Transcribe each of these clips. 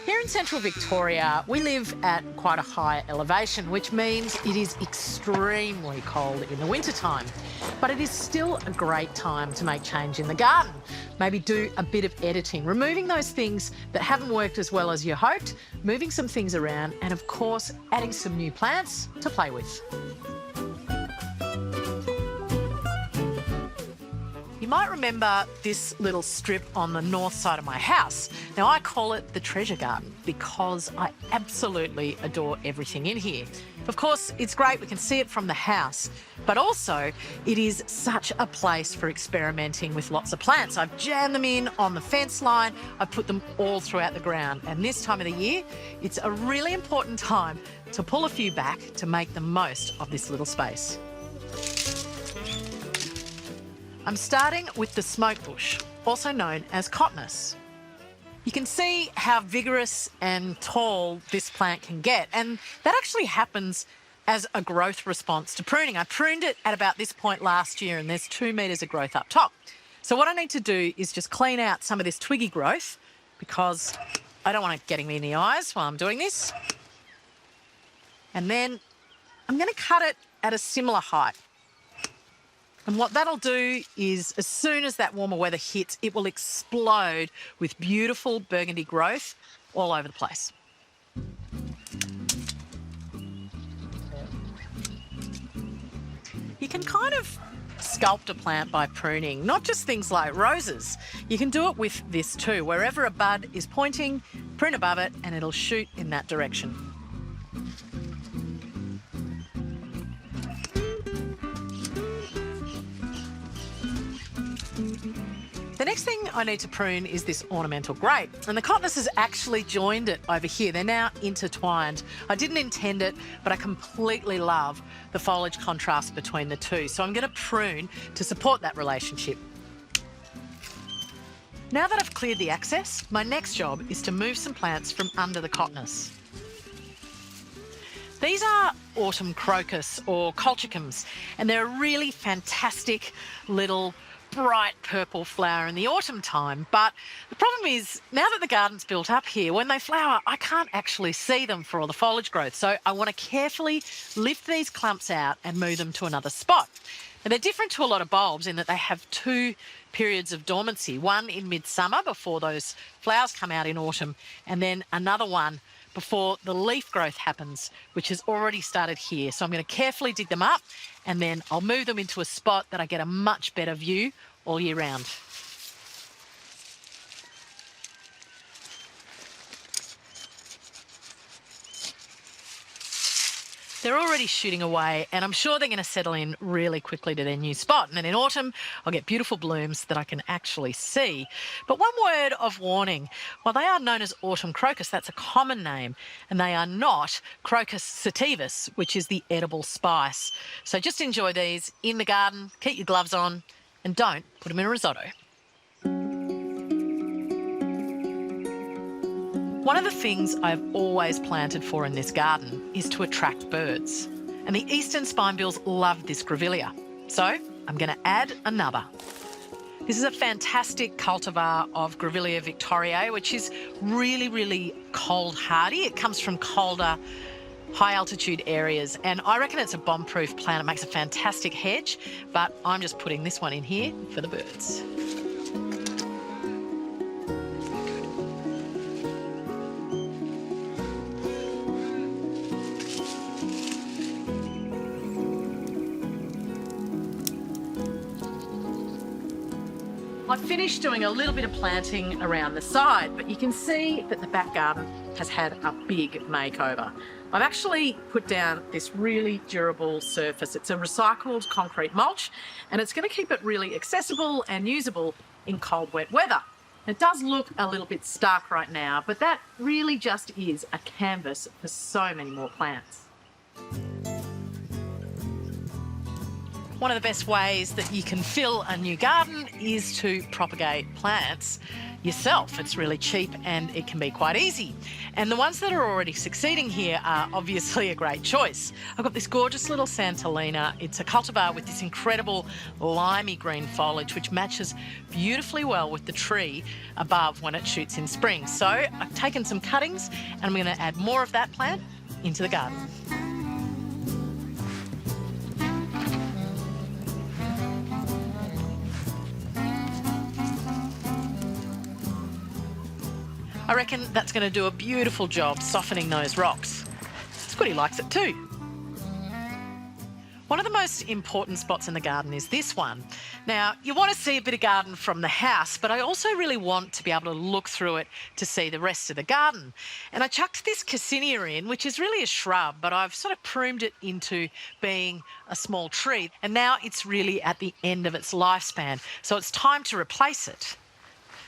Here in central Victoria, we live at quite a high elevation, which means it is extremely cold in the wintertime. But it is still a great time to make change in the garden. Maybe do a bit of editing, removing those things that haven't worked as well as you hoped, moving some things around, and of course, adding some new plants to play with. You might remember this little strip on the north side of my house. Now, I call it the treasure garden because I absolutely adore everything in here. Of course, it's great, we can see it from the house, but also it is such a place for experimenting with lots of plants. I've jammed them in on the fence line, I've put them all throughout the ground, and this time of the year, it's a really important time to pull a few back to make the most of this little space. I'm starting with the smoke bush, also known as cottonus. You can see how vigorous and tall this plant can get, and that actually happens as a growth response to pruning. I pruned it at about this point last year, and there's 2 metres of growth up top. So what I need to do is just clean out some of this twiggy growth because I don't want it getting me in the eyes while I'm doing this. And then I'm going to cut it at a similar height. And what that'll do is, as soon as that warmer weather hits, it will explode with beautiful burgundy growth all over the place. You can kind of sculpt a plant by pruning, not just things like roses. You can do it with this too. Wherever a bud is pointing, prune above it and it'll shoot in that direction. The next thing I need to prune is this ornamental grape, and the cottonus has actually joined it over here. They're now intertwined. I didn't intend it, but I completely love the foliage contrast between the two, so I'm going to prune to support that relationship. Now that I've cleared the access, my next job is to move some plants from under the cottonus. These are autumn crocus or colchicums, and they're a really fantastic little bright purple flower in the autumn time, but the problem is now that the garden's built up here, when they flower I can't actually see them for all the foliage growth, so I want to carefully lift these clumps out and move them to another spot. And they're different to a lot of bulbs in that they have 2 periods of dormancy, one in midsummer before those flowers come out in autumn, and then another one before the leaf growth happens, which has already started here. So I'm going to carefully dig them up and then I'll move them into a spot that I get a much better view all year round. They're already shooting away and I'm sure they're going to settle in really quickly to their new spot. And then in autumn, I'll get beautiful blooms that I can actually see. But one word of warning, while they are known as autumn crocus, that's a common name, and they are not Crocus sativus, which is the edible spice. So just enjoy these in the garden, keep your gloves on, and don't put them in a risotto. One of the things I've always planted for in this garden is to attract birds. And the eastern spinebills love this grevillea. So I'm going to add another. This is a fantastic cultivar of Grevillea victoriae, which is really, really cold hardy. It comes from colder, high altitude areas, and I reckon it's a bomb-proof plant. It makes a fantastic hedge, but I'm just putting this one in here for the birds. I've finished doing a little bit of planting around the side, but you can see that the back garden has had a big makeover. I've actually put down this really durable surface. It's a recycled concrete mulch, and it's going to keep it really accessible and usable in cold, wet weather. It does look a little bit stark right now, but that really just is a canvas for so many more plants. One of the best ways that you can fill a new garden is to propagate plants. yourself. It's really cheap and it can be quite easy. And the ones that are already succeeding here are obviously a great choice. I've got this gorgeous little Santolina. It's a cultivar with this incredible limey green foliage, which matches beautifully well with the tree above when it shoots in spring. So I've taken some cuttings and I'm going to add more of that plant into the garden. I reckon that's going to do a beautiful job softening those rocks. It's good he likes it too. One of the most important spots in the garden is this one. Now, you want to see a bit of garden from the house, but I also really want to be able to look through it to see the rest of the garden. And I chucked this Cassinia in, which is really a shrub, but I've sort of pruned it into being a small tree. And now it's really at the end of its lifespan, so it's time to replace it.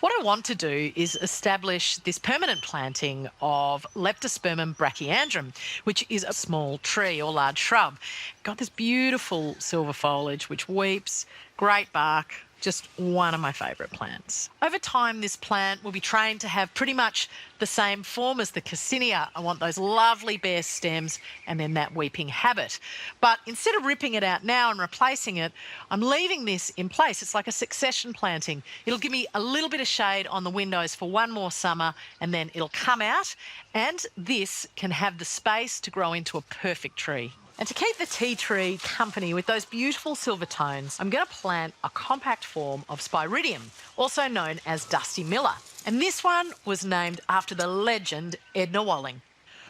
What I want to do is establish this permanent planting of Leptospermum brachyandrum, which is a small tree or large shrub. Got this beautiful silver foliage which weeps, great bark, just one of my favourite plants. Over time, this plant will be trained to have pretty much the same form as the Cassinia. I want those lovely bare stems and then that weeping habit. But instead of ripping it out now and replacing it, I'm leaving this in place. It's like a succession planting. It'll give me a little bit of shade on the windows for one more summer and then it'll come out, and this can have the space to grow into a perfect tree. And to keep the tea tree company with those beautiful silver tones, I'm going to plant a compact form of Spiridium, also known as Dusty Miller. And this one was named after the legend Edna Walling.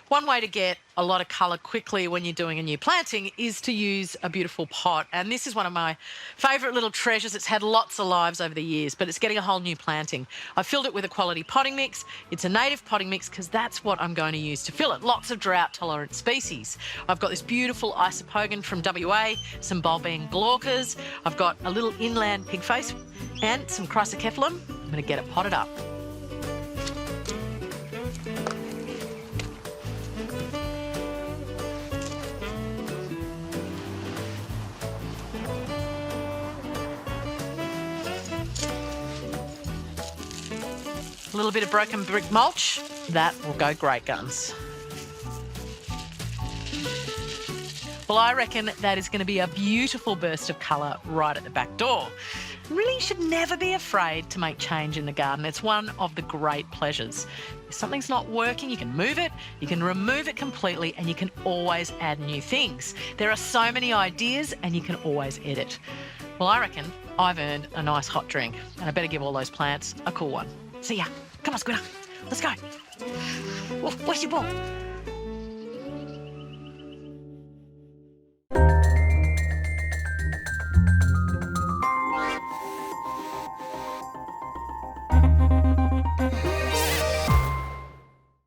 One way to get a lot of colour quickly when you're doing a new planting is to use a beautiful pot. And this is one of my favourite little treasures. It's had lots of lives over the years, but it's getting a whole new planting. I filled it with a quality potting mix. It's a native potting mix because that's what I'm going to use to fill it. Lots of drought-tolerant species. I've got this beautiful Isopogon from WA, some Bulbine glaucas. I've got a little inland pigface and some Chrysocephalum. I'm going to get it potted up. A little bit of broken brick mulch, that will go great guns. Well, I reckon that is going to be a beautiful burst of colour right at the back door. Really, you should never be afraid to make change in the garden. It's one of the great pleasures. If something's not working, you can move it, you can remove it completely, and you can always add new things. There are so many ideas and you can always edit. Well, I reckon I've earned a nice hot drink, and I better give all those plants a cool one. See ya. Come on, Squidder. Let's go. Where's your ball?